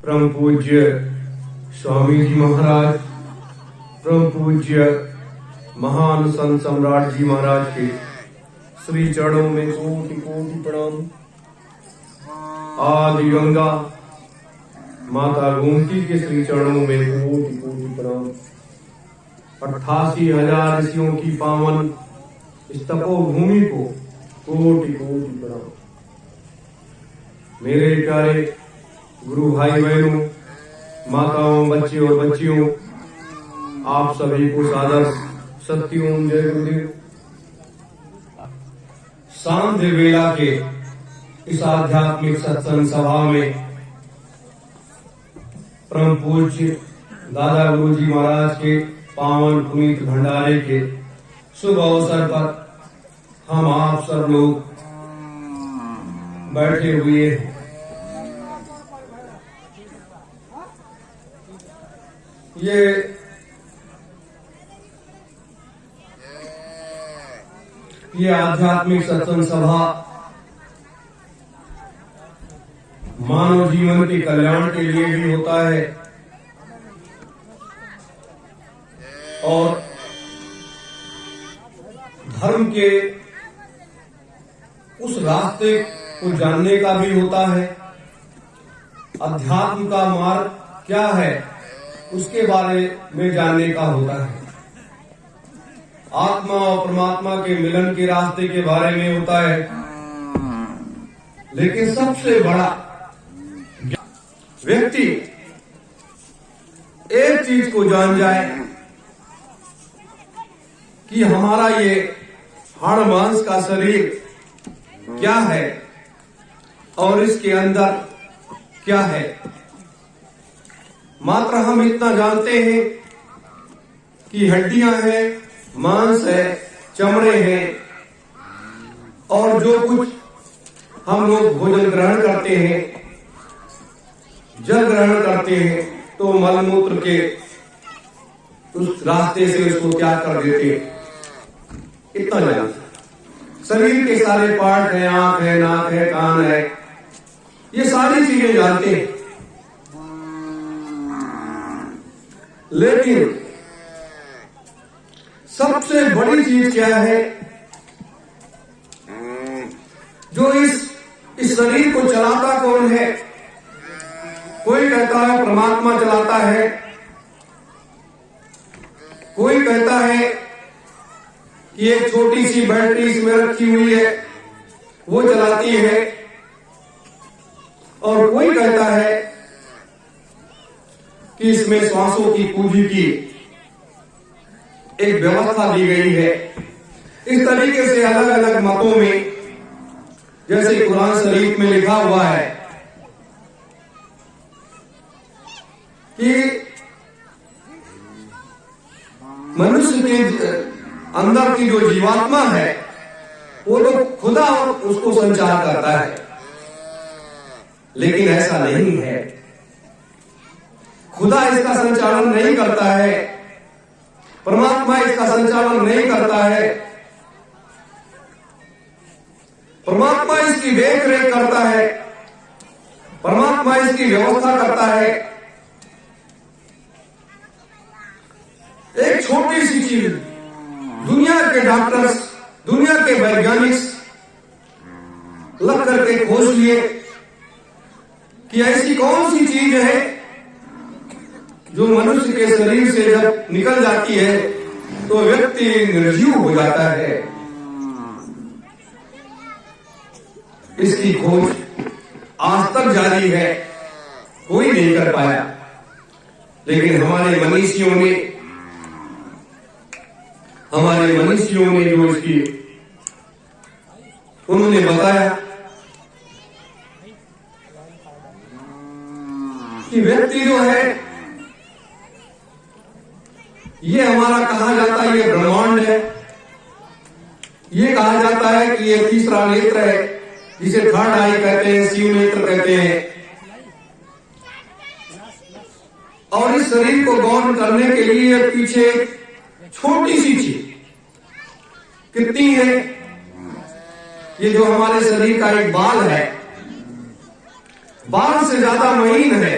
परम पूज्य स्वामी जी महाराज, परम पूज्य महान संत सम्राट जी महाराज के श्री चरणों में कोटि कोटि प्रणाम। आदि गंगा माता गोमती के श्री चरणों में कोटि कोटि प्रणाम। 88,000 ऋषियों की पावन इस तपोभूमि को कोटि कोटि प्रणाम। मेरे प्यारे गुरु भाई बहनों, माताओं, बच्चे और बच्चियों, आप सभी को सादर सत्यों जय गुरुदेव। सांध्य वेला के इस आध्यात्मिक सत्संग सभा में परम पूज्य दादा गुरु जी महाराज के पावन पुनीत भंडारे के शुभ अवसर पर हम आप सब लोग बैठे हुए हैं। ये आध्यात्मिक सत्संग सभा मानव जीवन के कल्याण के लिए भी होता है और धर्म के उस रास्ते को जानने का भी होता है। अध्यात्म का मार्ग क्या है उसके बारे में जानने का होता है। आत्मा और परमात्मा के मिलन के रास्ते के बारे में होता है। लेकिन सबसे बड़ा व्यक्ति एक चीज को जान जाए कि हमारा ये हाड़ मांस का शरीर क्या है और इसके अंदर क्या है। मात्र हम इतना जानते हैं कि हड्डियां हैं, मांस है, चमड़े हैं और जो कुछ हम लोग भोजन ग्रहण करते हैं, जल ग्रहण करते हैं तो मलमूत्र के उस रास्ते से उसको त्याग कर देते हैं। इतना जानते। शरीर के सारे पार्ट हैं, आंख है, नाक है, कान है, ये सारी चीजें जानते हैं। लेकिन सबसे बड़ी चीज क्या है जो इस शरीर को चलाता कौन है? कोई कहता है परमात्मा चलाता है, कोई कहता है कि एक छोटी सी बैटरी इसमें रखी हुई है वो चलाती है, और कोई कहता है कि इसमें श्वासों की पूंजी की एक व्यवस्था दी गई है। इस तरीके से अलग अलग मतों में, जैसे कुरान शरीफ में लिखा हुआ है कि मनुष्य के अंदर की जो जीवात्मा है वो तो खुदा उसको संचार करता है, लेकिन ऐसा नहीं है। खुदा इसका संचालन नहीं करता है, परमात्मा इसका संचालन नहीं करता है। परमात्मा इसकी देख रेख करता है, परमात्मा इसकी व्यवस्था करता है। एक छोटी सी चीज दुनिया के डॉक्टर्स, दुनिया के वैज्ञानिक लग करके खोज लिए कि ऐसी कौन सी चीज है जो मनुष्य के शरीर से जब निकल जाती है तो व्यक्ति निर्जीव हो जाता है। इसकी खोज आज तक जारी है, कोई नहीं कर पाया। लेकिन हमारे मनीषियों ने जो इसकी उन्होंने बताया कि व्यक्ति जो है ये हमारा कहा जाता है, ये ब्रह्मांड है। ये कहा जाता है कि ये तीसरा नेत्र है, जिसे थर्ड आई कहते हैं, शिव नेत्र कहते हैं। और इस शरीर को गौन करने के लिए पीछे छोटी सी चीज कितनी है, ये जो हमारे शरीर का एक बाल है, बाल से ज्यादा महीन है,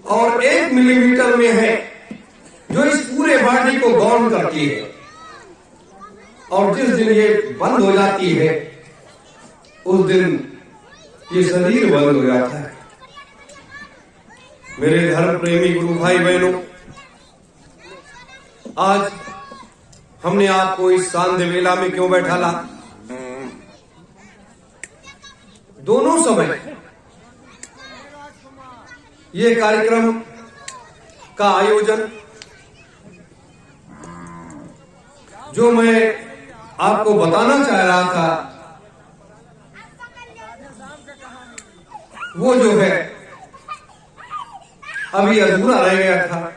और 1 मिलीमीटर में है, जो इस पूरे बॉडी को गौन करती है। और जिस दिन ये बंद हो जाती है, उस दिन ये शरीर बंद हो जाता है। मेरे धर्म प्रेमी गुरु भाई बहनों, आज हमने आपको इस सांध्य वेला में क्यों बैठाला? दोनों समय ये कार्यक्रम का आयोजन जो मैं आपको बताना चाह रहा था, वो जो है अभी अधूरा रह गया था।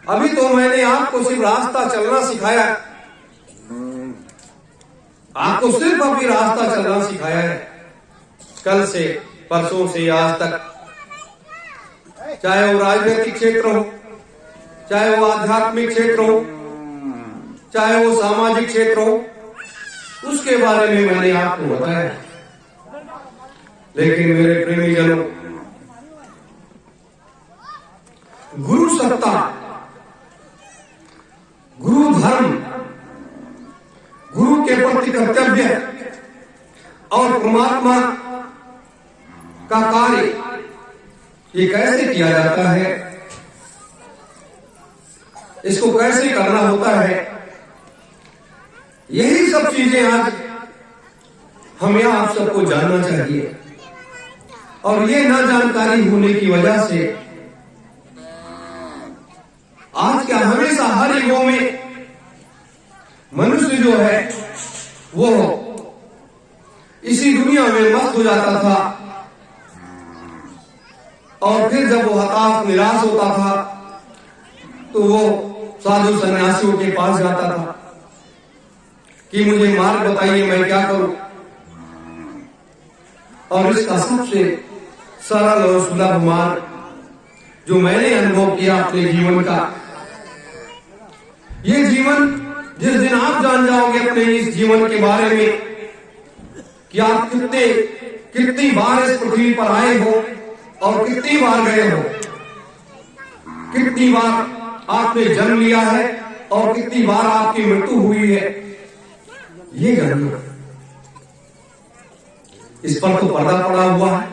अभी तो मैंने आपको सिर्फ रास्ता चलना सिखाया, आपको सिर्फ अभी रास्ता चलना सिखाया है। कल से, परसों से आज तक, चाहे वो राजनीतिक क्षेत्र हो, चाहे वो आध्यात्मिक क्षेत्र हो, चाहे वो सामाजिक क्षेत्र हो, उसके बारे में मैंने आपको बताया। लेकिन मेरे प्रेमी जनों, गुरु सत्ता, गुरु धर्म, गुरु के प्रति कर्तव्य और परमात्मा का कार्य, ये कैसे किया जाता है, इसको कैसे करना होता है, यही सब चीजें आज हमें आप सबको जानना चाहिए। और ये ना जानकारी होने की वजह से आज क्या हमेशा हर युगों में मनुष्य जो है वो इसी दुनिया में मस्त हो जाता था, और फिर जब वो हताश निराश होता था तो वो साधु सन्यासियों के पास जाता था कि मुझे मार्ग बताइए, मैं क्या करूं। और इसका सबसे सरल और सुलभ मार्ग जो मैंने अनुभव किया अपने जीवन का, ये जीवन जिस दिन आप जान जाओगे अपने इस जीवन के बारे में कि आप कितनी बार इस पृथ्वी पर आए हो और कितनी बार गए हो, कितनी बार आपने जन्म लिया है और कितनी बार आपकी मृत्यु हुई है, ये जानना। इस पर तो पर्दा पड़ा हुआ है,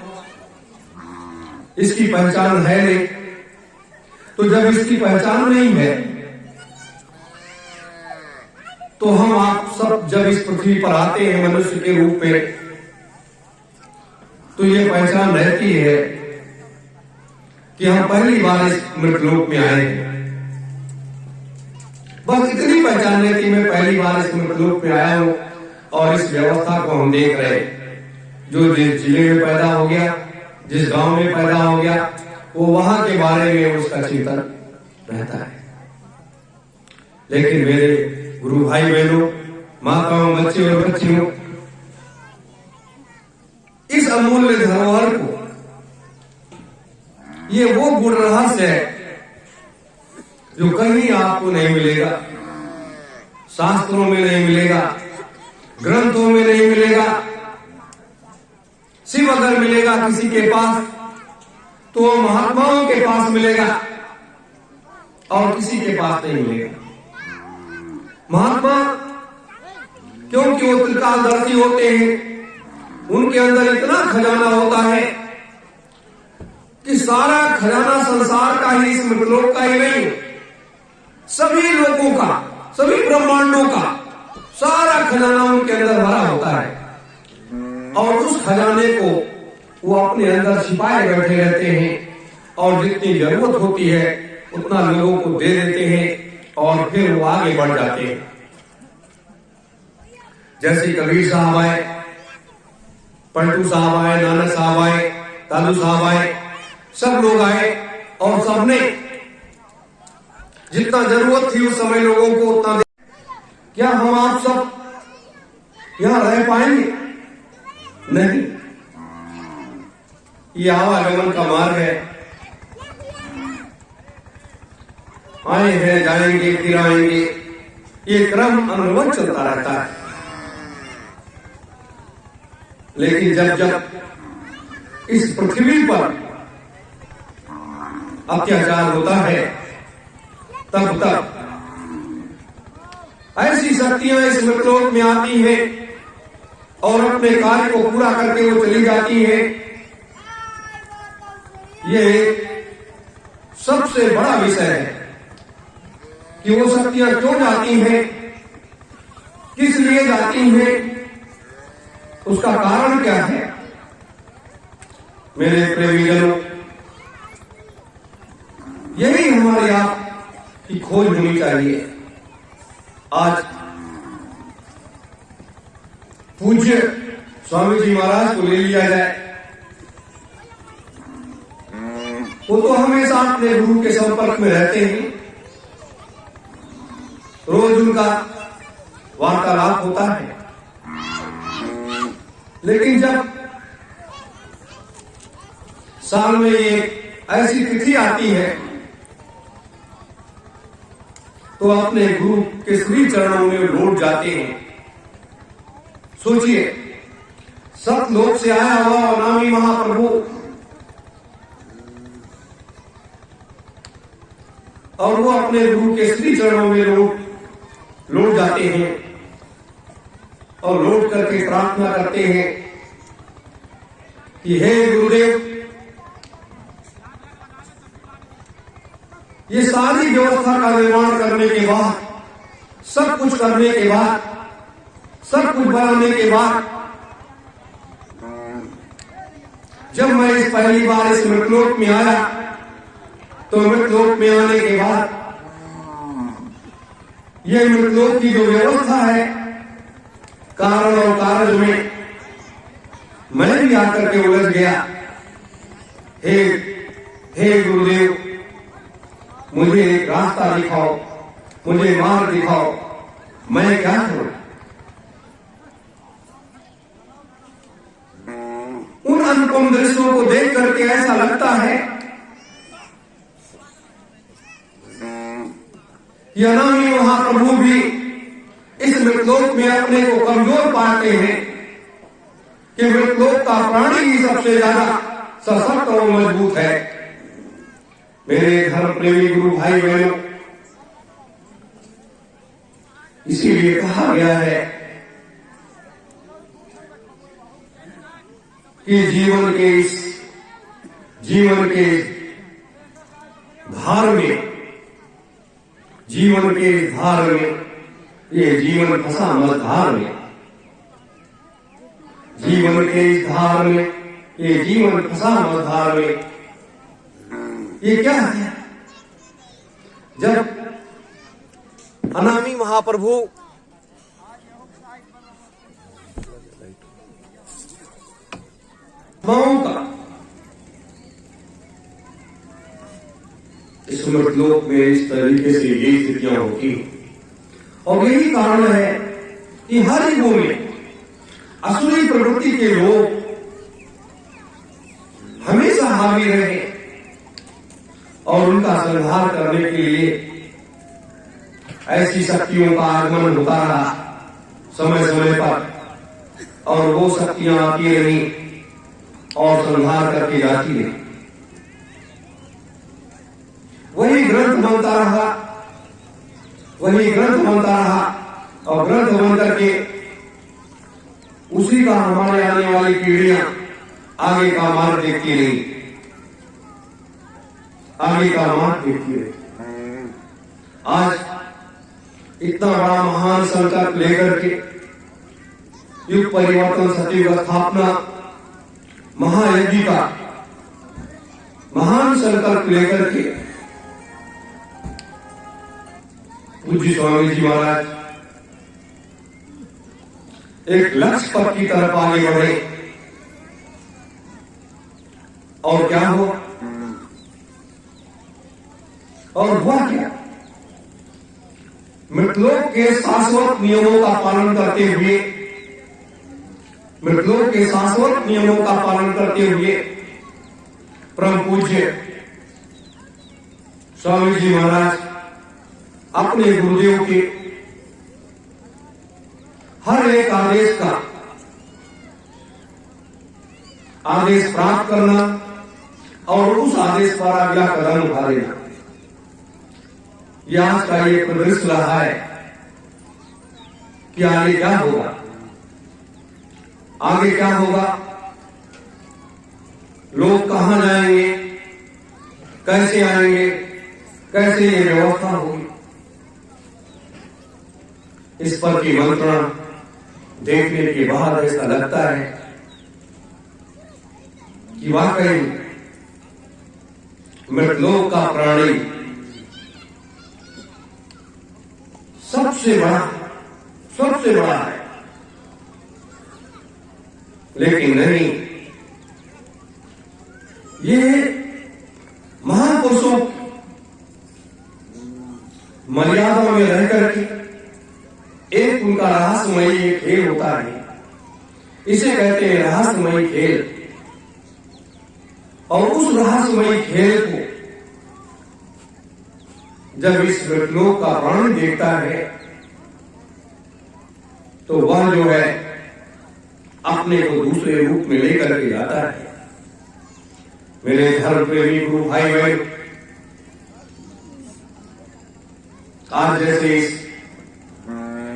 इसकी पहचान है नहीं। तो जब इसकी पहचान नहीं है तो हम आप सब जब इस पृथ्वी पर आते हैं मनुष्य के रूप में, तो ये पहचान रहती है कि हम पहली बार इस मृतलोक में आए हैं। बस इतनी पहचान है कि मैं पहली बार इस मृतलोक में आया हूं और इस व्यवस्था को हम देख रहे हैं। जो जिस जिले में पैदा हो गया, जिस गांव में पैदा हो गया, वो वहां के बारे में उसका चिंतन रहता है। लेकिन मेरे गुरु भाई बहनों, माताओं, बच्चे और बच्चियों, इस अमूल्य धरोहर को, ये वो गुण रहस्य है जो कहीं आपको नहीं मिलेगा, शास्त्रों में नहीं मिलेगा, ग्रंथों में नहीं मिलेगा। सिर्फ अगर मिलेगा किसी के पास तो वो महात्माओं के पास मिलेगा और किसी के पास नहीं मिलेगा। महात्मा क्योंकि वो त्रिकालदर्शी होते हैं, उनके अंदर इतना खजाना होता है कि सारा खजाना संसार का ही, इस मृतलोक का ही नहीं, सभी लोगों का, सभी ब्रह्मांडों का सारा खजाना उनके अंदर भरा होता है। और उस खजाने को वो अपने अंदर छिपाए बैठे रहते हैं और जितनी जरूरत होती है उतना लोगों को दे देते हैं और फिर वो आगे बढ़ जाते हैं। जैसे कबीर साहब आए, पलटू साहब आए, नानक साहब आए, दादू साहब आए, सब लोग आए और सबने जितना जरूरत थी उस समय लोगों को उतना दे। क्या हम आप सब यहां रह पाएंगे? नहीं। ये आवागमन का मार्ग है, आए हैं, जाएंगे, फिर आएंगे, ये क्रम अनुभव चलता रहता है। लेकिन जब जब इस पृथ्वी पर अत्याचार होता है, तब तक ऐसी शक्तियां इस मृतलोक में आती हैं और अपने कार्य को पूरा करके वो चली जाती हैं। ये सबसे बड़ा विषय है कि वो शक्तियां क्यों जाती हैं, किस लिए जाती हैं, उसका कारण क्या है। मेरे प्रेमीजनों, यही हमारी आपकी खोज होनी चाहिए। आज पूज्य स्वामी जी महाराज को ले लिया जाए, वो तो हमेशा अपने गुरु के संपर्क में रहते हैं, रोज उनका वार्तालाप होता है। लेकिन जब साल में ये ऐसी तिथि आती है तो अपने गुरु के श्री चरणों में लौट जाते हैं। सोचिए, सतलोक से आया हुआ अनामी महाप्रभु और वो अपने गुरु के श्री चरणों में लौट जाते हैं और लौट करके प्रार्थना करते हैं कि हे गुरुदेव, ये सारी व्यवस्था का निर्माण करने के बाद, सब कुछ करने के बाद, सब कुछ बनाने के बाद, जब मैं इस पहली बार इस मृतलोक में आया तो मृतलोक में आने के बाद ये मृतलोक की जो व्यवस्था है, कारण और कारज में मैं भी आकर के उलझ गया। हे गुरुदेव, मुझे एक रास्ता दिखाओ, मुझे मार्ग दिखाओ, मैं क्या करूं। उन अनुपम दृश्यों को देख करके ऐसा लगता है कि अनामी महाप्रभु भी इस मृतलोक में अपने को कमजोर पाते हैं कि मृतलोक का प्राणी ही सबसे ज्यादा सशक्त और मजबूत है। मेरे धर्म प्रेमी गुरु भाई बहनों, इसीलिए कहा गया है कि जीवन के धार में ये जीवन फंसा मत धार में, जीवन के इस धार में ये जीवन फंसा मत धार में। ये क्या है? जब अनामी महाप्रभु का इस मृतलोक में इस तरीके से ये स्थितियां होती और यही कारण है कि हर युगों में असुरी प्रवृत्ति के लोग हमेशा हावी रहे और उनका संहार करने के लिए ऐसी शक्तियों का आगमन होता रहा समय समय पर, और वो शक्तियां आती रही और संहार करके जाती रही। वही ग्रंथ बनता रहा, वही ग्रंथ बनता रहा और ग्रंथ बन करके उसी का हमारे आने वाली पीढ़ियां आगे का मार्ग देखती रही, आगे का मार्ग देखती रही। आज इतना बड़ा महान संकल्प लेकर के युग परिवर्तन सतयुग स्थापना महायज्ञ का महान संकल्प लेकर के पूज्य स्वामी जी महाराज एक लक्ष्य पथ की तरफ आगे बढ़े और क्या हुआ? और हुआ क्या? मृतलोक के शाश्वत नियमों का पालन करते हुए, मृतलोक के शाश्वत नियमों का पालन करते हुए परम पूज्य स्वामी जी महाराज अपने गुरुदेव के हर एक आदेश का आदेश प्राप्त करना और उस आदेश पर अगला कदम उठा लेना। यह आज का ये प्रदर्श रहा है कि आगे क्या होगा, आगे क्या होगा, लोग कहां जाएंगे, कैसे आएंगे, कैसे ये व्यवस्था होगी। इस पर की मंत्रणा देखने के बाद ऐसा लगता है कि वाकई मृतलोक का प्राणी सबसे बड़ा है। लेकिन नहीं, ये महान पुरुषों मर्यादा में रहकर के एक उनका रहस्यमयी एक खेल होता है। इसे कहते हैं रहस्यमयी खेल। और उस रहस्यमयी खेल को जब इस मृतलोक का प्राणी देखता है तो वह जो है अपने को दूसरे रूप में लेकर के आता है। मेरे धर्म प्रेमी गुरु भाई बहन, आज जैसे इस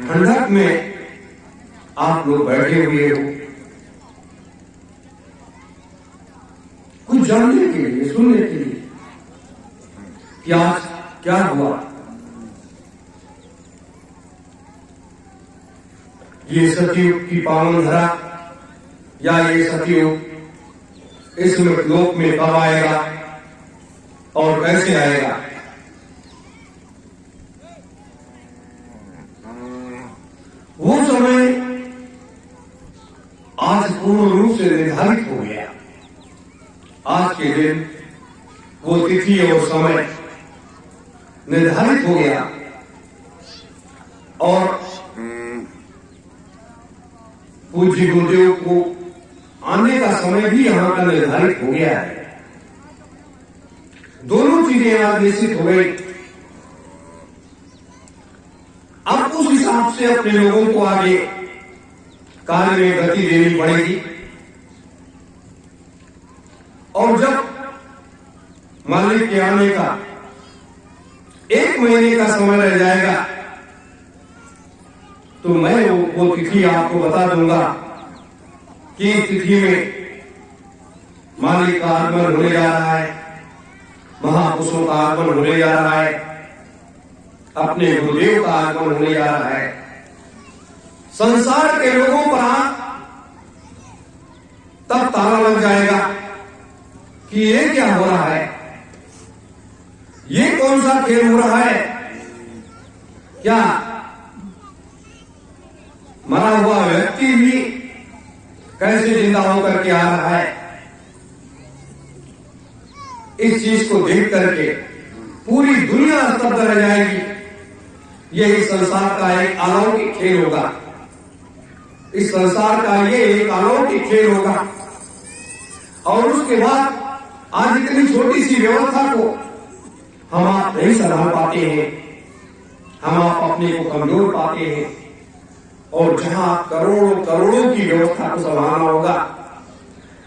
ठंडक में आप लोग बैठे हुए हो, कुछ जानने के लिए, सुनने के लिए कि आज क्या हुआ। ये सतयुग की पावन धरा या ये सतयुग इस मृतलोक में कब आएगा और कैसे आएगा, वो समय आज पूर्ण रूप से निर्धारित हो गया। आज के दिन वो तिथि और समय निर्धारित हो गया और पूज्य गुरुदेव को आने का समय भी यहां का निर्धारित हो गया है। दोनों चीजें आज निश्चित हो गई। अब उस हिसाब से अपने लोगों को आगे कार्य में गति देनी पड़ेगी। और जब मालिक के आने का 1 महीने का समय रह जाएगा तो मैं वो तिथि आपको बता दूंगा कि इस तिथि में मालिक का आगमन होने जा रहा है, महापुरुषों का आगमन होने जा रहा है, अपने गुरुदेव का आगमन होने जा रहा है। संसार के लोगों पर तब ताला लग जाएगा कि ये क्या हो रहा है, ये कौन सा खेल हो रहा है। क्या मरा हुआ व्यक्ति भी कैसे जिंदा होकर के आ रहा है। इस चीज को देख करके पूरी दुनिया स्तब्ध रह जाएगी। यही संसार का एक अलौकिक खेल होगा। इस संसार का ये एक अलौकिक खेल होगा। और उसके बाद आज इतनी छोटी सी व्यवस्था को हम आप नहीं संभाल पाते हैं, हम आप अपने को कमजोर पाते हैं। और जहां करोड़ों करोड़ों की व्यवस्था को संभालना होगा,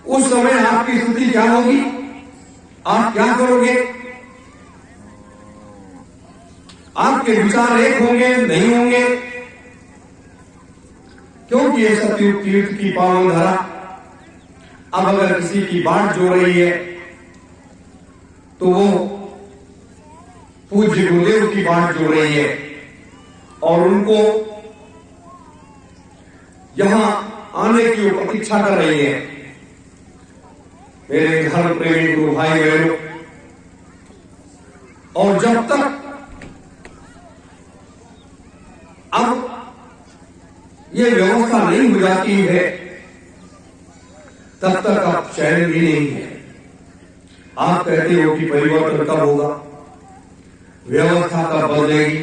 उस समय आपकी स्थिति क्या होगी, आप क्या करोगे। आपके विचार एक होंगे, नहीं होंगे, क्योंकि ये सतयुग तीर्थ की पावन धरा अब अगर किसी की बाट जो रही है तो वो पूज्य गुरुदेव की बाट जो रही है और उनको यहां आने की प्रतीक्षा कर रही है। मेरे धर्म प्रेमी गुरु भाई बहनों, और जब तक अब ये व्यवस्था नहीं हो जाती है तब तक अब चैन भी नहीं है। आप कहते हो कि परिवर्तन कब होगा, व्यवस्था कब बदलेगी,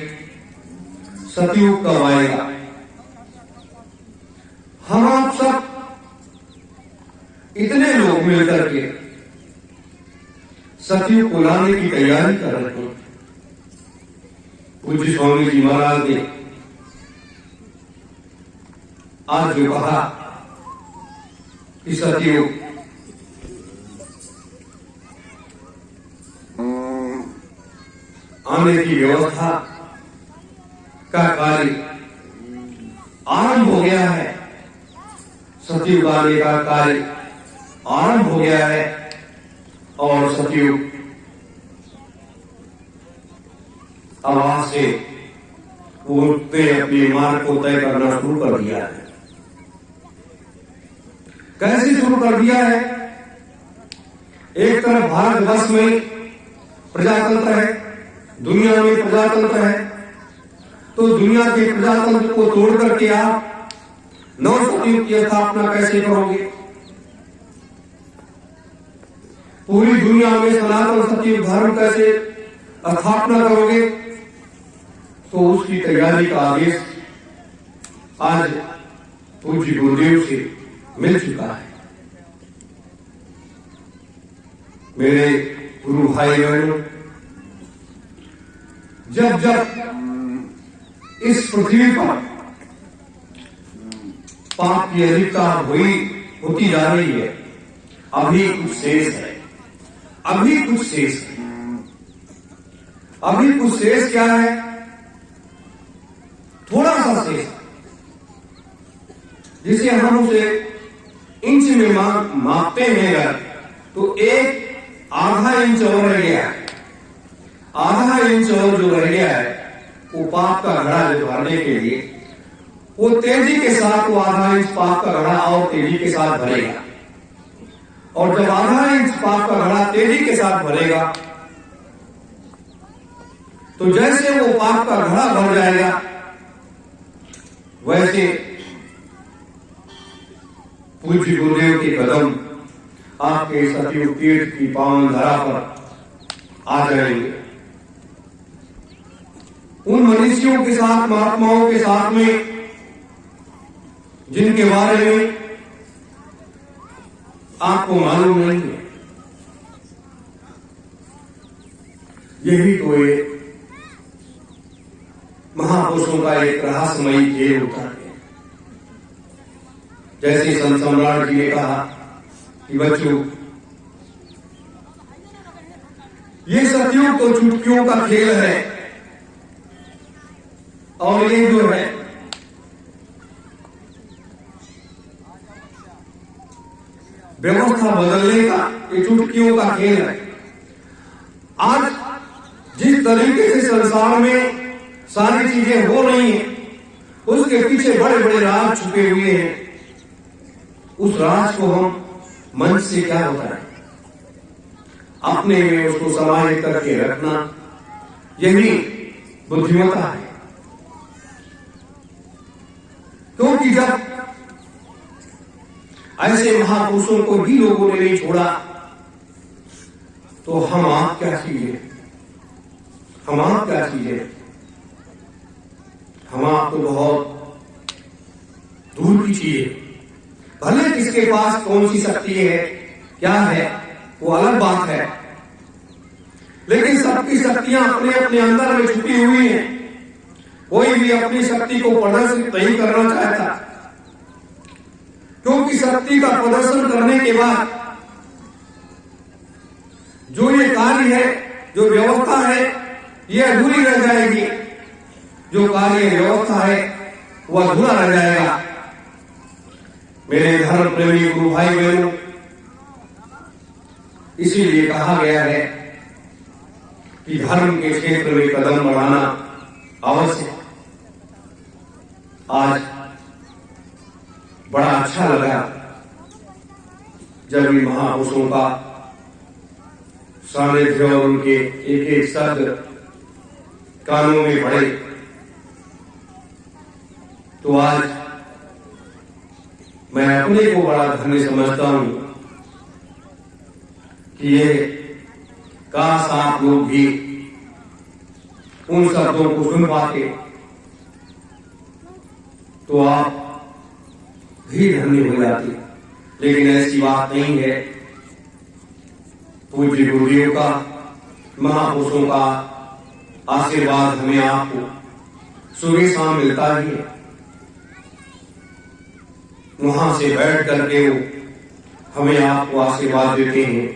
सतयुग कब आएगा। हम आप सब इतने लोग मिलकर के सतयुग को लाने की तैयारी कर रहे हैं। पूज्य स्वामी जी महाराज ने आज जो कहा कि सतयुग आने की व्यवस्था का कार्य आरंभ हो गया है। सतयुग आने का कार्य आरंभ हो गया है और सतयुग अब वहां से उसने अपने मार्ग को तय करना शुरू कर दिया है। कैसे शुरू कर दिया है? एक तरफ भारतवर्ष में प्रजातंत्र है, दुनिया में प्रजातंत्र है, तो दुनिया के प्रजातंत्र को तोड़ करके आप नव सतयुग की स्थापना कैसे करोगे? पूरी दुनिया में सनातन सतयुग धर्म कैसे स्थापना करोगे? तो उसकी तैयारी का आदेश आज पूज्य गुरुदेव से मिल चुका है। मेरे गुरु भाई बहनों, जब जब इस पृथ्वी पर पाप की अधिकता होती जा रही है, अभी कुछ शेष है, अभी कुछ शेष है। अभी कुछ शेष क्या है? थोड़ा सा शेष, जिसे हम उसे इंच में मापते हैं अगर, तो एक आधा इंच और रह गया है। आधा इंच और जो रह गया है वो पाप का घड़ा जो भरने के लिए वो तेजी के साथ वो आधा इंच पाप का घड़ा और तेजी के साथ भरेगा। और जब आधा इंच पाप का घड़ा तेजी के साथ भरेगा तो जैसे वो पाप का घड़ा भर जाएगा वैसे पूज्य गुरुदेव के कदम आपके सतयुग तीर्थ की पावन धरा पर आ जाएंगे। उन मनुष्यों के साथ, महात्माओं के साथ में जिनके बारे में आपको मालूम नहीं है, यही तो एक महापुरुषों का एक रहस्यमयी खेल होता है। जैसे संत सम्राट जी ने कहा कि बच्चों, ये सतयुग तो चुटकियों का खेल है और ये जो है व्यवस्था बदलने का ये चुटकियों का खेल है। आज जिस तरीके से संसार में सारी चीजें हो रही हैं, उसके पीछे बड़े बड़े राज छुपे हुए हैं। उस राज को हम मन से क्या होता है अपने में उसको समाहित करके रखना, यही बुद्धिमत्ता है। क्योंकि जब ऐसे महापुरुषों को भी लोगों ने नहीं छोड़ा तो हम आप क्या चीज है? हम आप क्या चीज है? हम आप तो बहुत दूर की चीज है। भले किसके पास कौन सी शक्ति है, क्या है, वो अलग बात है, लेकिन सबकी शक्तियां अपने अपने अंदर में छुपी हुई हैं। कोई भी अपनी शक्ति को प्रदर्शित नहीं करना चाहता, क्योंकि शक्ति का प्रदर्शन करने के बाद जो ये कार्य है, जो व्यवस्था है, ये अधूरी रह जाएगी। जो कार्य व्यवस्था है वो अधूरा रह जाएगा। मेरे धर्म प्रेमी गुरु भाई बहनों, इसीलिए कहा गया है कि धर्म के क्षेत्र में कदम बढ़ाना आवश्यक। आज बड़ा अच्छा लगा जब इन महापुरुषों का सानिध्य और उनके एक एक शब्द कानों में पड़े, तो आज मैं अपने को बड़ा धन्य समझता हूं कि ये काश आप लोग भी उन शब्दों को सुन पाते तो आप भी धन्य हो जाते। लेकिन ऐसी बात नहीं है। पूज्य गुरुदेव का, महापुरुषों का आशीर्वाद हमें आपको सुबह शाम मिलता ही है। वहां से बैठ करके वो हमें आपको आशीर्वाद देते हैं।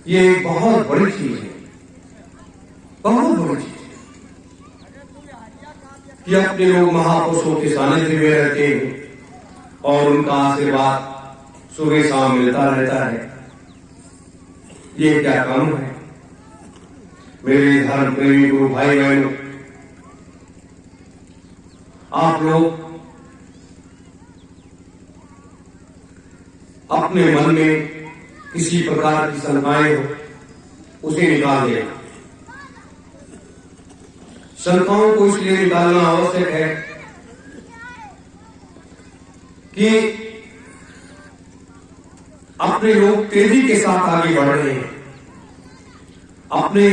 ये एक बहुत बड़ी चीज है। बहुत बड़ी चीज कि अपने लोग महापुरुषों के सानिध्य में रहते हैं और उनका आशीर्वाद सुबह शाम मिलता रहता है। ये क्या काम है मेरे धर्म प्रेमी गुरु भाई बहनों। आप लोग अपने मन में किसी प्रकार की शंकाएं हो उसे निकाल देना। शंकाओं को इसलिए निकालना आवश्यक है कि अपने लोग तेजी के साथ आगे बढ़ रहे हैं। अपने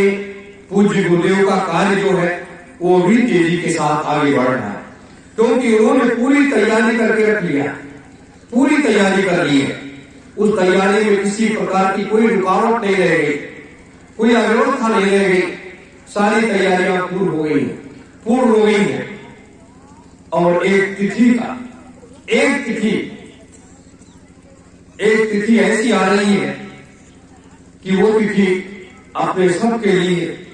पूज्य गुरुदेव का कार्य जो है वो भी तेजी के साथ आगे बढ़ रहा है, क्योंकि उन्होंने पूरी तैयारी करके रख लिया, पूरी तैयारी कर ली है। उस तैयारी में किसी प्रकार की कोई रुकावट नहीं रह गई, कोई अव्यवस्था नहीं रह गई। सारी तैयारियां पूर्ण हो गई हैं। और एक तिथि ऐसी आ रही है कि वो तिथि अपने सबके लिए,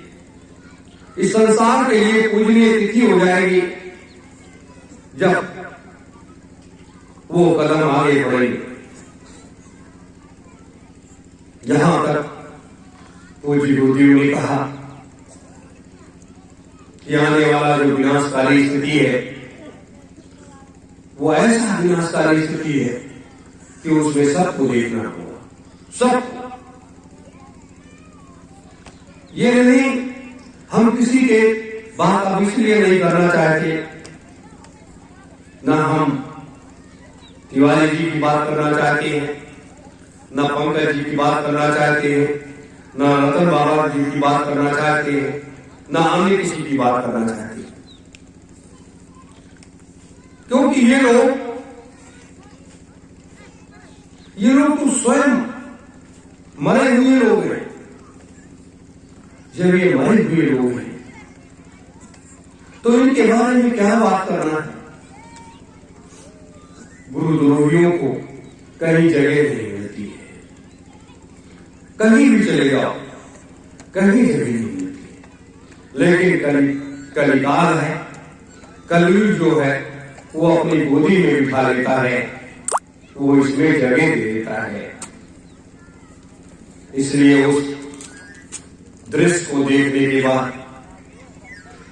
इस संसार के लिए पूजनीय तिथि हो जाएगी, जब वो कदम आगे बढ़ेंगे। जहां तक पूज्य गुरुदेव ने कहा कि आने वाला जो विनाशकारी स्थिति है वो ऐसा विनाशकारी स्थिति है कि उसमें सबको देखना होगा, सब। ये नहीं, हम किसी के बात अब इसलिए नहीं करना चाहते, ना हम तिवारी जी की बात करना चाहते हैं, ना पंकज जी की बात करना चाहते हैं, ना रतन बाबा जी की बात करना चाहते हैं, ना अन्य किसी की बात करना चाहते हैं। क्योंकि ये लोग तो स्वयं मरे हुए लोग हैं। जब ये मरे हुए लोग हैं तो इनके बारे में क्या बात करना है। गुरुद्रोहियों को कहीं जगह नहीं मिलती है, कहीं भी चले जाओ कहीं जगह नहीं मिलती है। लेकिन कलिकाल है, कलयुग जो है वो अपनी गोदी में बिठा लेता है, वो इसमें जगह दे देता है। इसलिए उस दृश्य को देखने के बाद,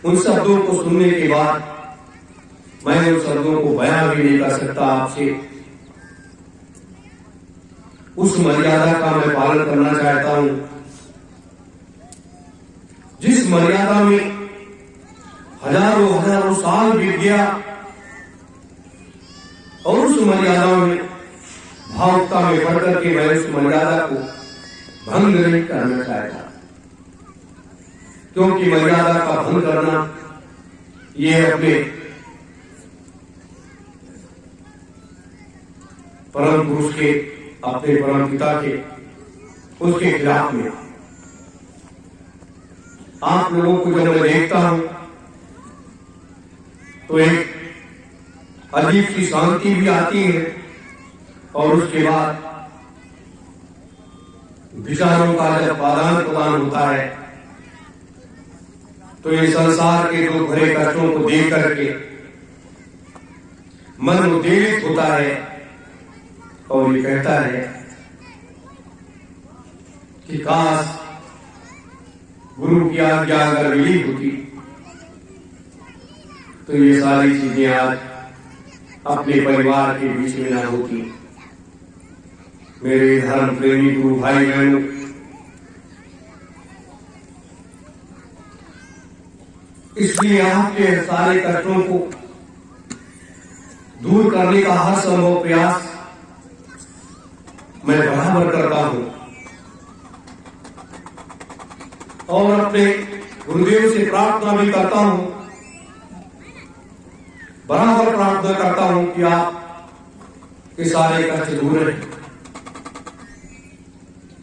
उन शब्दों को सुनने के बाद, मैं उन शब्दों को बयां भी नहीं कर सकता आपसे। उस मर्यादा का मैं पालन करना चाहता हूं जिस मर्यादा में हजारों साल बीत गया, और उस मर्यादा में भावुकता में बढ़कर के मैं उस मर्यादा को भंग नहीं करना चाहता। क्योंकि मर्यादा का भंग करना यह अपने परम पुरुष के, अपने परम पिता के, उसके खिलाफ में। आप लोगों को जब मैं देखता हूं तो एक अजीब सी शांति भी आती है, और उसके बाद विचारों का जब आदान प्रदान होता है तो ये संसार के दुख भरे कष्टों को देख करके मन उद्वेलित होता है और ये कहता है कि काश गुरु की आज्ञा अगर मिली होती तो ये सारी चीजें आज अपने परिवार के बीच में ना होती। मेरे धर्म प्रेमी गुरु भाई बहनों, इसलिए आपके सारे कष्टों को दूर करने का हर संभव प्रयास मैं बराबर करता हूं, और अपने गुरुदेव से प्रार्थना भी करता हूं, बराबर प्रार्थना करता हूं कि आप के सारे कष्ट दूर रहे।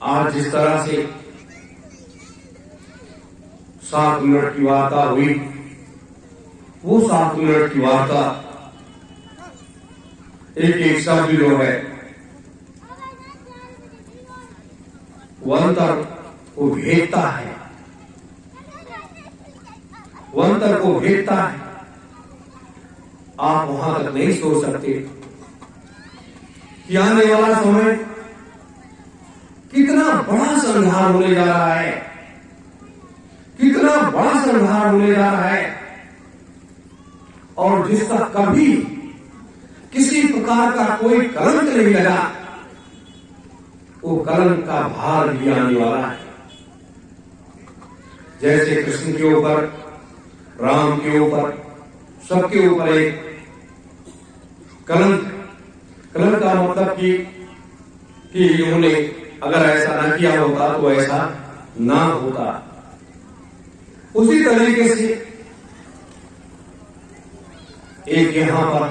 आज जिस तरह से 7 मिनट की वार्ता हुई, वो 7 मिनट की वार्ता एक शब्द जो है वो अंतर को भेदता है। अंतर को भेदता है, आप वहां तक नहीं सोच सकते कि आने वाला समय कितना बड़ा संहार होने जा रहा है, कितना बड़ा संहार होने जा रहा है, और जिसका कभी किसी प्रकार का कोई कलंक नहीं लगा, वो कलंक का भार भी आने वाला है। जैसे कृष्ण के ऊपर, राम के ऊपर, सबके ऊपर एक कलंक का मतलब कि इन्होंने अगर ऐसा ना किया होता तो ऐसा ना होता। उसी तरीके से एक यहां पर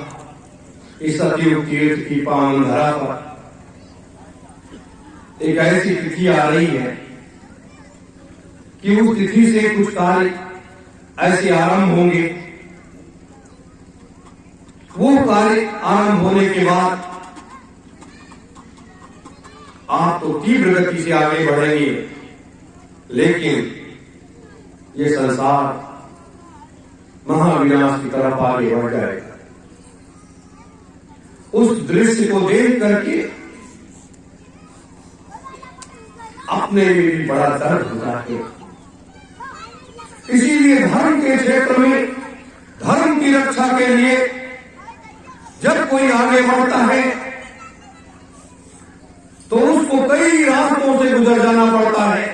इस सतयुग तीर्थ की पावन धरा पर एक ऐसी तिथि आ रही है कि उस तिथि से कुछ कार्य ऐसे आरंभ होंगे, वो कार्य आरंभ होने के बाद आप तो तीव्र गति से आगे बढ़ेंगे, लेकिन ये संसार महाविनाश की तरफ आगे बढ़ जाएगा। उस दृश्य को देख करके अपने लिए भी बड़ा दर्द होता है। इसीलिए धर्म के क्षेत्र में, धर्म की रक्षा के लिए जब कोई आगे बढ़ता है तो उसको कई रास्तों से गुजर जाना पड़ता है,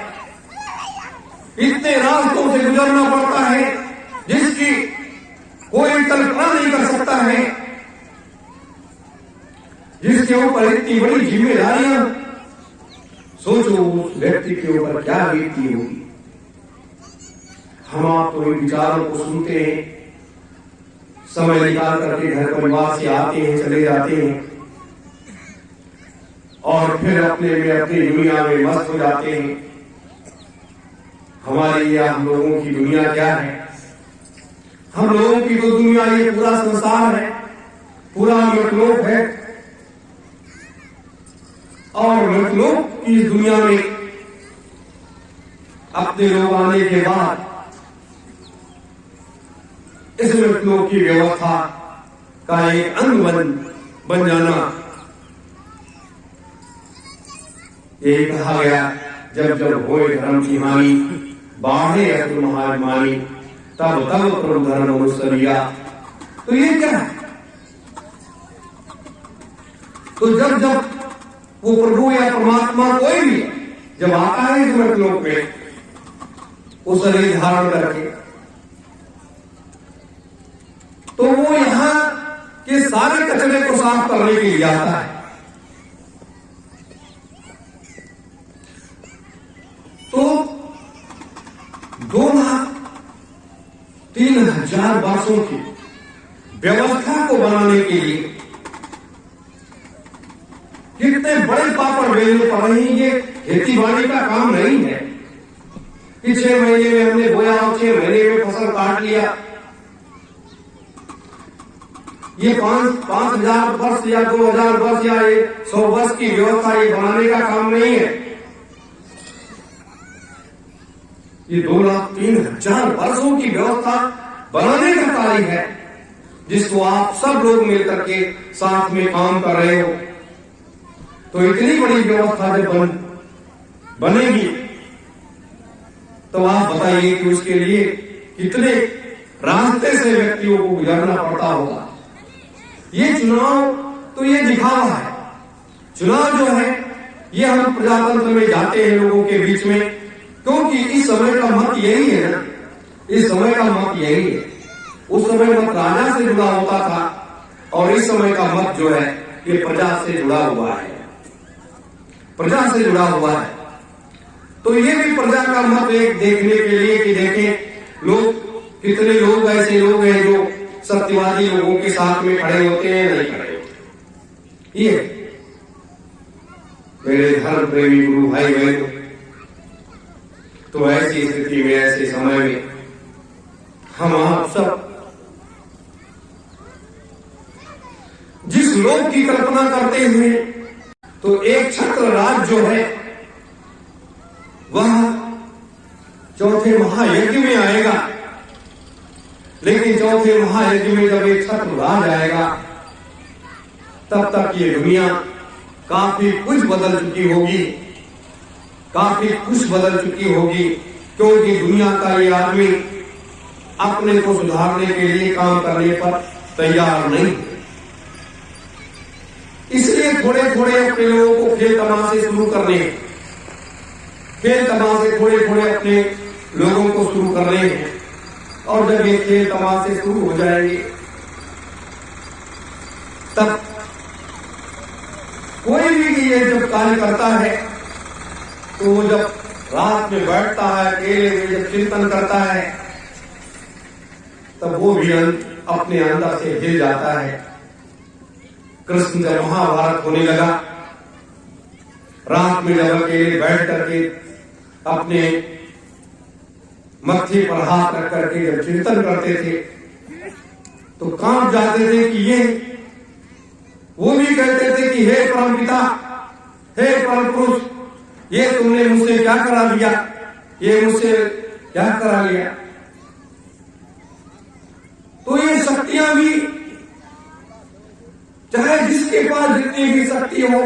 इतने रास्तों से गुजरना पड़ता है जिसकी कोई कल्पना नहीं कर सकता है, जिसके ऊपर इतनी बड़ी जिम्मेदारियां, सोचो उस व्यक्ति के ऊपर क्या बीतती होगी। हम आप तो इन विचारों को सुनते हैं, समय निकाल करके घर परिवार से आते हैं, चले जाते हैं और फिर अपने में अपनी दुनिया में मस्त हो जाते हैं। हमारी या हम लोगों की दुनिया क्या है? हम लोगों की तो दुनिया ये पूरा संसार है, पूरा मृतलोक है, और मृतलोक की इस दुनिया में अपने लोग आने के बाद इस मृतलोक की व्यवस्था का एक अंग बन जाना, यही कहा गया जब जब होए धर्म की हानि, बाढ़े असुर महामानी, तब तब प्रभु धर्म अनुसरिया। तो ये क्या है? तो जब जब वो प्रभु या परमात्मा कोई भी जब आता है इस मृतलोक में, वो शरीर धारण करके, तो वो यहां के सारे कचरे को साफ करने के लिए आता है। तो 2,03,000 वर्षों की व्यवस्था को बनाने के लिए कितने बड़े पापड़ बेलने पड़ रही हैं। ये खेती बाड़ी का काम नहीं है कि 6 महीने में हमने बोया और 6 महीने में फसल काट लिया। ये 5,000 वर्ष या 2,000 वर्ष या 100 वर्ष की व्यवस्था ये बनाने का काम नहीं है। ये 2,03,000 वर्षों की व्यवस्था बनाने का कार्य है, जिसको आप सब लोग मिलकर के साथ में काम कर रहे हो। तो इतनी बड़ी व्यवस्था जब बनेगी तो आप बताइए कि उसके लिए कितने रास्ते से व्यक्तियों को गुजरना पड़ता होगा। ये चुनाव तो ये दिखावा है। चुनाव जो है ये हम प्रजातंत्र में जाते हैं लोगों के बीच में, क्योंकि इस समय का मत यही है ना, इस समय का मत यही है। उस समय मत राजा से जुड़ा होता था और इस समय का मत जो है ये प्रजा से जुड़ा हुआ है, प्रजा से जुड़ा हुआ है। तो ये भी प्रजा का मत एक देखने के लिए कि देखें लोग, कितने लोग ऐसे लोग हैं जो सत्यवादी लोगों के साथ में खड़े होते हैं, नहीं खड़े होते। ये मेरे धर्म प्रेमी गुरु भाई बहन, तो ऐसी स्थिति में, ऐसे समय में हम आप सब जिस लोक की कल्पना करते हुए, तो एक छत्र राज जो है वह चौथे महायज्ञ में आएगा लेकिन चौथे महायज्ञ में जब एक छत्र उड़ा जाएगा तब तक ये दुनिया काफी कुछ बदल चुकी होगी, काफी कुछ बदल चुकी होगी, क्योंकि दुनिया का ये आदमी अपने को सुधारने के लिए काम करने पर तैयार नहीं। इसलिए थोड़े थोड़े अपने लोगों को खेल तमाशे शुरू करने, खेल तमाशे थोड़े थोड़े अपने लोगों को शुरू करने हैं। और जब ये खेल तमाशे शुरू हो जाएंगे तब कोई भी ये जब कार्य करता है तो वो जब रात में बैठता है अकेले में, जब चिंतन करता है तब वो भी अपने अंदर से हिल जाता है। कृष्ण जब महाभारत होने लगा, रात में जब अकेले बैठ करके अपने मत्थे पर हाथ रख करके जब चिंतन करते थे तो कांप जाते थे कि ये, वो भी कहते थे कि हे परम पिता, हे परम पुरुष, ये तुमने मुझसे क्या करा दिया, ये मुझसे क्या करा लिया। तो ये शक्तियां भी, चाहे जिसके पास जितनी भी शक्ति हो,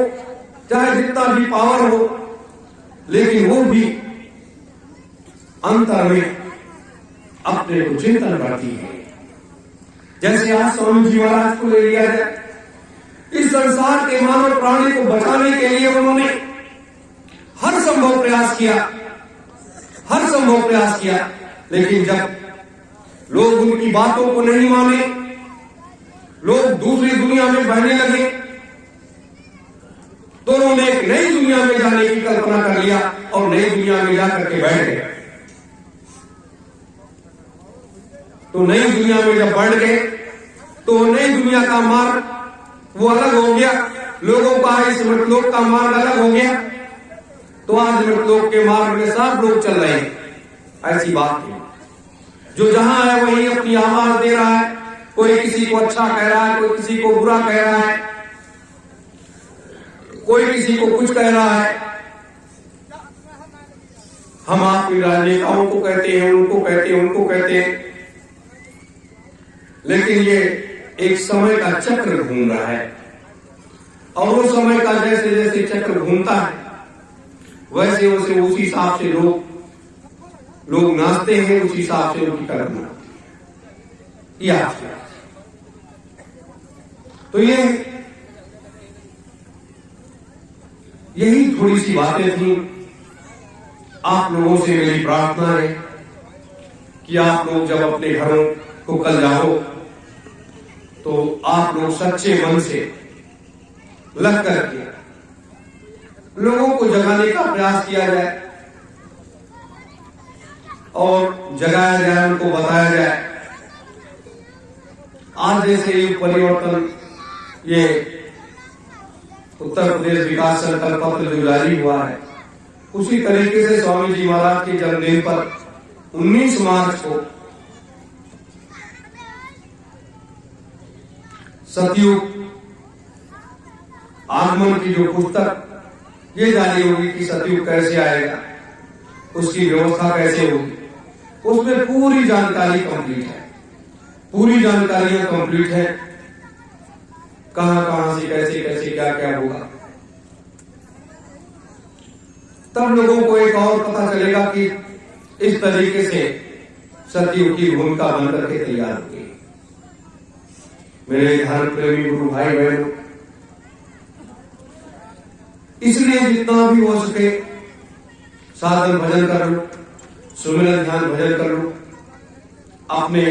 चाहे जितना भी पावर हो, लेकिन वो भी अंतर में अपने को चिंतन करती है। जैसे आज स्वामी जी महाराज को ले लिया जाए, इस संसार के मानव प्राणी को बचाने के लिए उन्होंने हर संभव प्रयास किया, हर संभव प्रयास किया, लेकिन जब लोग उनकी बातों को नहीं माने, लोग दूसरी दुनिया में बहने लगे, तो उन्होंने एक नई दुनिया में जाने की कल्पना कर लिया और नई दुनिया में जाकर के बैठ गए। तो नई दुनिया में जब बढ़ गए तो नई दुनिया का मार्ग वो अलग हो गया, लोगों का इस मृतलोक का मार्ग अलग हो गया। तो आज मृतलोक के मार्ग में सब लोग चल रहे हैं। ऐसी बात नहीं, जो जहां है वहीं अपनी आवाज दे रहा है, कोई किसी को अच्छा कह रहा है, कोई किसी को बुरा कह रहा है, कोई किसी को कुछ कह रहा है। हम आपके राजनेताओं को कहते हैं, उनको कहते हैं, उनको कहते हैं, लेकिन ये एक समय का चक्र घूम रहा है और वो समय का जैसे जैसे चक्र घूमता है वैसे वैसे उसी हिसाब से लोग नाचते हैं, उसी हिसाब से उनकी कल्पना होती है। तो यही थोड़ी सी बातें थी। आप लोगों से मेरी प्रार्थना है कि आप लोग जब अपने घरों को कल जाओ तो आप लोग सच्चे मन से लग करके लोगों को जगाने का प्रयास किया जाए और जगाया जाए, उनको बताया जाए। आज जैसे ये परिवर्तन, ये उत्तर प्रदेश विकास संकल्प पत्र जो जारी हुआ है, उसी तरीके से स्वामी जी महाराज के जन्मदिन पर 19 मार्च को सतयुग आगमन की जो पुस्तक ये जारी होगी कि सतयुग कैसे आएगा, उसकी व्यवस्था कैसे होगी, उसमें पूरी जानकारी कंप्लीट है, पूरी जानकारियां कंप्लीट है, कहां कहां से कैसे कैसे क्या क्या होगा। तब लोगों को एक और पता चलेगा कि इस तरीके से सतयुग की भूमिका बनकर के तैयार होगी। मेरे धर्म प्रेमी गुरु भाई बहनों, इसलिए जितना भी हो सके साधन भजन कर लो, सुमिरन ध्यान भजन कर लो, अपने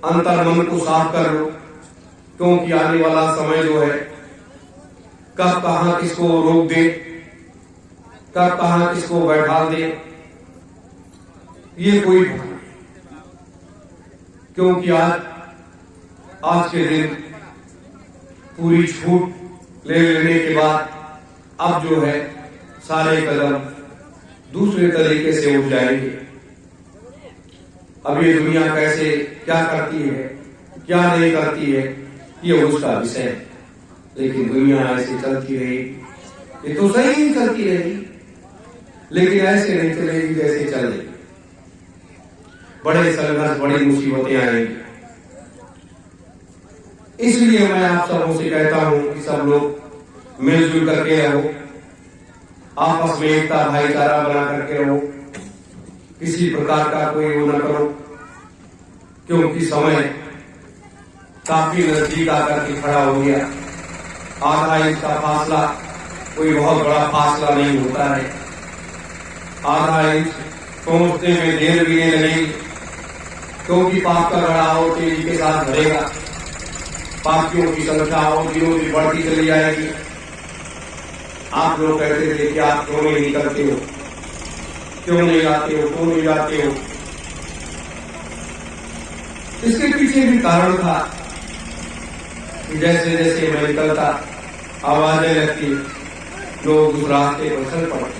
अंतर मन को साफ कर लो, क्योंकि आने वाला समय जो है कब कहां किसको रोक दे, कब कहां किसको बैठा दे, ये कोई नहीं। क्योंकि आज के दिन पूरी छूट ले लेने के बाद अब जो है सारे कदम दूसरे तरीके से उठ जाएंगे। अब ये दुनिया कैसे क्या करती है, क्या नहीं करती है, ये उसका विषय है, लेकिन दुनिया ऐसे चलती रही, ये तो सही ही चलती रही, लेकिन ऐसे नहीं चलेगी जैसे चल रही। बड़े संघर्ष, बड़ी मुसीबतें आएंगी। इसलिए मैं आप सबों से कहता हूं कि सब लोग मिलजुल करके रहो, आपस में एकता भाईचारा बना करके रहो, किसी प्रकार का कोई वो न करो, क्योंकि समय काफी नजदीक आकर के खड़ा हो गया। आधा इंच का फासला कोई बहुत बड़ा फासला नहीं होता है। आधा इंच पहुंचने में देर भी नहीं लगेगी, क्योंकि पाप का गढ़ाव तेजी के साथ बढ़ेगा, पापियों की संख्या और दिनों की बढ़ती चली जाएगी। आप लोग कहते थे कि आप क्यों नहीं निकलते हो, क्यों नहीं आते हो, क्यों नहीं जाते हो। इसके पीछे भी कारण था कि जैसे जैसे मैं निकलता आवाजें लगती, लोग उस रास्ते पर चल पड़ते।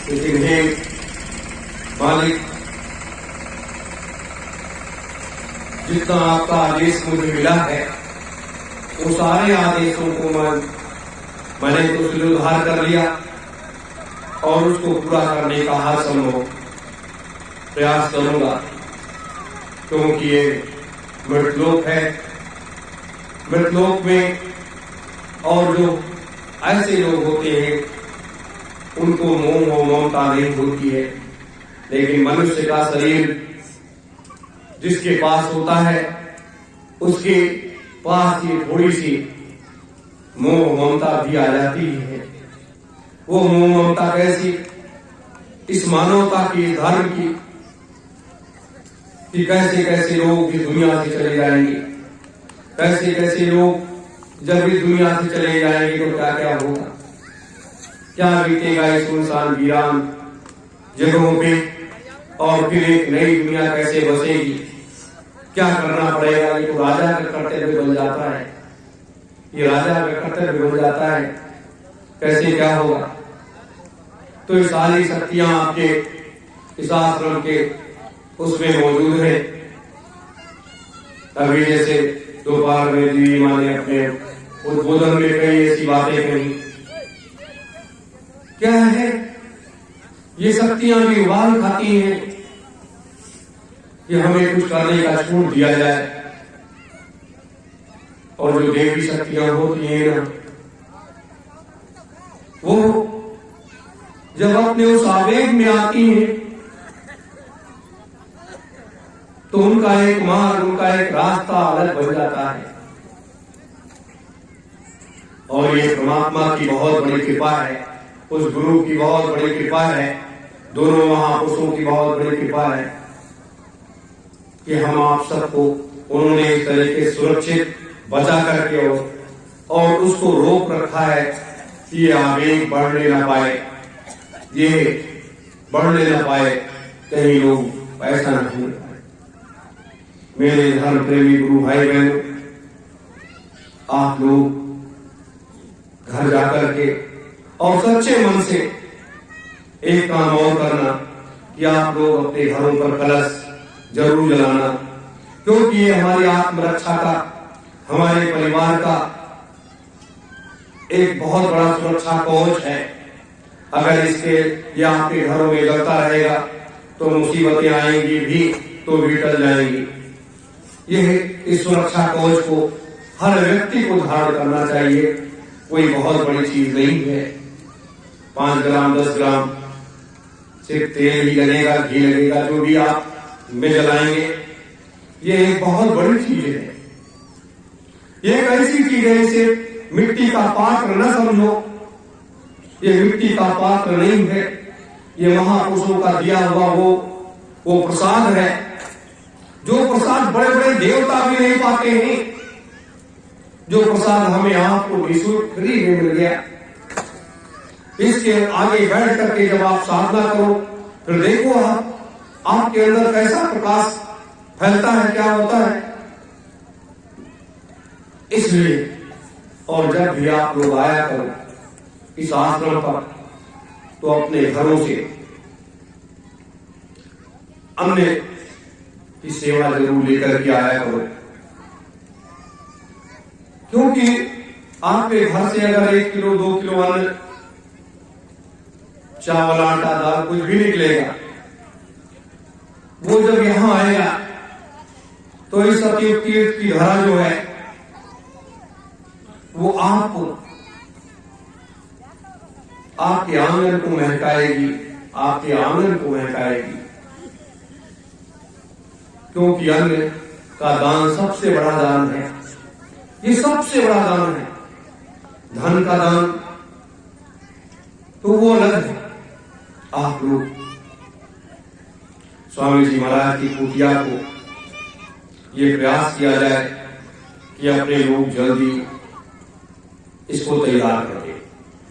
लेकिन हे मालिक, जितना आपका आदेश मुझे मिला है वो सारे आदेशों को मैंने तो सुधार कर लिया और उसको पूरा करने का हर संभव प्रयास करूंगा, क्योंकि ये मृतलोक है। मृतलोक में और जो ऐसे लोग होते हैं उनको मोह और ममता नहीं होती है, लेकिन मनुष्य का शरीर जिसके पास होता है उसके पास ये थोड़ी सी मोह ममता भी आ जाती है। वो मोह ममता कैसी? इस मानवता की, इस धर्म की, कि कैसे कैसे लोग इस दुनिया से चले जाएंगे, कैसे कैसे लोग जब इस दुनिया से चले जाएंगे तो क्या क्या होगा, क्या बीतेगा इस सुनसान वीरान जगहों पे, और फिर एक नई दुनिया कैसे बसेगी, क्या करना पड़ेगा। ये तो राजा का कर्तव्य बन जाता है, ये राजा का कर्तव्य बन जाता है, कैसे क्या होगा। तो ये सारी शक्तियां आपके इस आश्रम के उसमें मौजूद है। अभी जैसे दोपहर में दीदी माँ ने अपने उद्बोधन में कई ऐसी बातें कही, क्या है ये शक्तियां भी उबाल खाती हैं कि हमें कुछ करने का छूट दिया जाए। और जो देवी शक्तियां होती हैं ना, वो जब अपने उस आवेग में आती हैं तो उनका एक मार्ग, उनका एक रास्ता अलग बन जाता है। और ये परमात्मा की बहुत बड़ी कृपा है, उस गुरु की बहुत बड़ी कृपा है, दोनों महापुरुषों की बहुत बड़ी कृपा है कि हम आप सबको उन्होंने इस तरीके सुरक्षित बचा करके और उसको रोक रखा है कि ये आवेग बढ़ने न पाए, ये बढ़ने न पाए, कहीं लोग ऐसा न हो। मेरे धर्म प्रेमी गुरु भाई बहनों, आप लोग घर जाकर के और सच्चे मन से एक काम और करना कि आप लोग अपने घरों पर कलश जरूर जलाना, क्योंकि ये हमारी आत्मरक्षा का, हमारे परिवार का एक बहुत बड़ा सुरक्षा कवच है। अगर इसके या आपके घरों में जलता रहेगा तो मुसीबतें आएंगी भी तो भी टल जाएंगी। यह इस सुरक्षा कवच को हर व्यक्ति को धारण करना चाहिए, कोई बहुत बड़ी चीज नहीं है। 5 ग्राम 10 ग्राम सिर्फ तेल ही लगेगा, घी लगेगा, जो भी आप में जलाएंगे, ये एक बहुत बड़ी चीज है। ये एक ऐसी चीज है, इसे मिट्टी का पात्र न समझो, ये मिट्टी का पात्र नहीं है, ये महापुरुषों का दिया हुआ वो प्रसाद है, जो प्रसाद बड़े बड़े देवता भी नहीं पाते हैं, जो प्रसाद हमें आपको निःशुल्क फ्री में मिल गया। इसके आगे बैठ करके जब आप साधना करो फिर देखो आपके अंदर कैसा प्रकाश फैलता है, क्या होता है। इसलिए और जब भी आप लोग आया करो इस आश्रम पर तो अपने घरों से अन्य की सेवा जरूर लेकर के आया करो, क्योंकि आपके घर से अगर 1 किलो 2 किलो अन्न, चावल आटा दाल कुछ भी निकलेगा, वो जब यहां आएगा तो तो इस सतयुग तीर्थ की धारा जो है वो आपको, आपके आंगन को महकाएगी, आपके आंगन को महकाएगी। क्योंकि अन्न का दान सबसे बड़ा दान है, ये सबसे बड़ा दान है। धन का दान तो वो अलग है। आप लोग स्वामी जी महाराज की कुटिया को ये प्रयास किया जाए कि अपने लोग जल्दी इसको तैयार कर दें,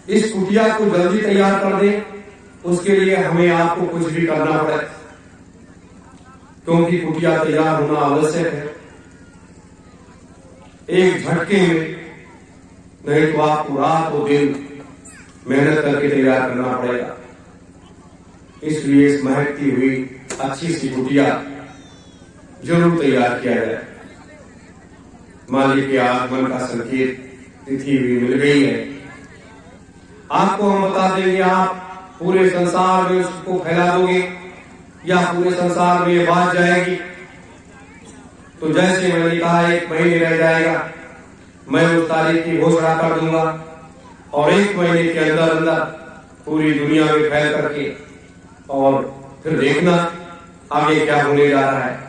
इस कुटिया को जल्दी तैयार कर दें। उसके लिए हमें आपको कुछ भी करना पड़े, क्योंकि कुटिया तैयार होना आवश्यक है। एक झटके में नहीं तो आपको रात और दिन मेहनत करके तैयार करना पड़ेगा। इसलिए इस महकती हुई अच्छी सी कुटिया जरूर तैयार किया जाए। मालिक के आगमन का संकेत तिथि भी मिल गई है। आपको हम बता देंगे, आप पूरे संसार में उसको फैला दोगे या पूरे संसार में ये बात जाएगी। तो जैसे मैंने कहा 1 महीने रह जाएगा, मैं उस तारीख की घोषणा कर दूंगा और 1 महीने के अंदर अंदर पूरी दुनिया में फैल करके, और फिर देखना आगे क्या होने जा रहा है,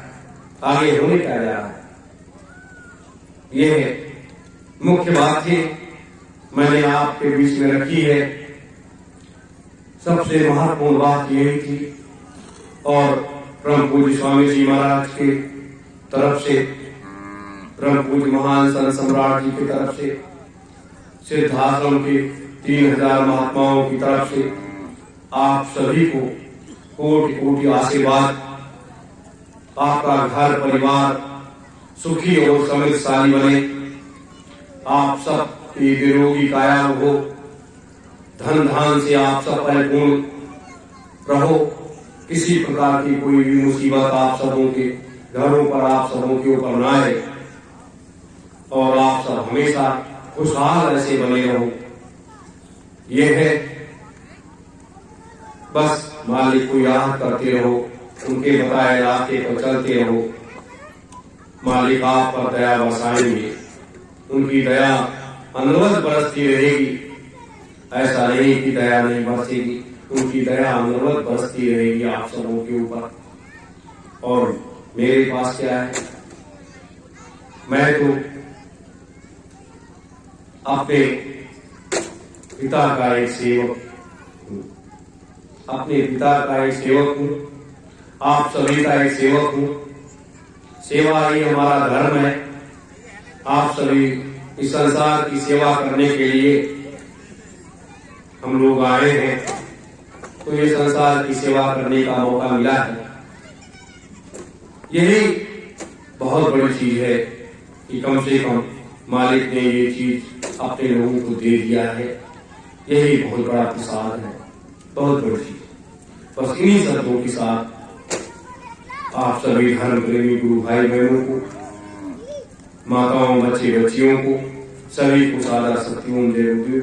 आगे होने क्या जा रहा है। यह मुख्य बात थी, मैंने आपके बीच में रखी है। सबसे महत्वपूर्ण बात यही थी। और परम पूज्य स्वामी जी महाराज के तरफ से, परम पूज्य महान संत सम्राट जी की तरफ से, सिद्धाश्रम के 3000 महात्माओं की तरफ से आप सभी को कोटि कोटि आशीर्वाद। आपका घर परिवार सुखी और समृद्धशाली बने, आप सब की निरोगी काया हो, धन धान से आप सब परिपूर्ण रहो। किसी प्रकार की कोई भी मुसीबत आप सबों के घरों पर, आप सबों के ऊपर न आए, और आप सब हमेशा खुशहाल ऐसे बने रहो। यह है, बस मालिक को याद करते रहो, उनके बताए रास्ते पर चलते रहो। मालिक आप पर दया बरसाएंगे, उनकी दया अनवरत बरसती रहेगी। ऐसा नहीं कि दया नहीं बरसेगी, उनकी दया अनवरत बरसती रहेगी आप सबों के ऊपर। और मेरे पास क्या है, मैं तो अपने पिता का एक सेवक हूँ, अपने पिता का एक सेवक हूँ, आप सभी का एक सेवक हूँ। सेवा ही हमारा धर्म है। आप सभी इस संसार की सेवा करने के लिए हम लोग आए हैं, तो ये संसार की सेवा करने का मौका मिला है। यही बहुत बड़ी चीज है कि कम से कम मालिक ने ये चीज अपने लोगों को दे दिया है। यही बहुत बड़ा प्रसाद है, बहुत बड़ी चीज। बस इन्हीं शब्दों के साथ आप सभी धर्म प्रेमी गुरु भाई बहनों को, माताओं, बच्चे बच्चियों को, सभी को सादा सत्यों जय गुरु।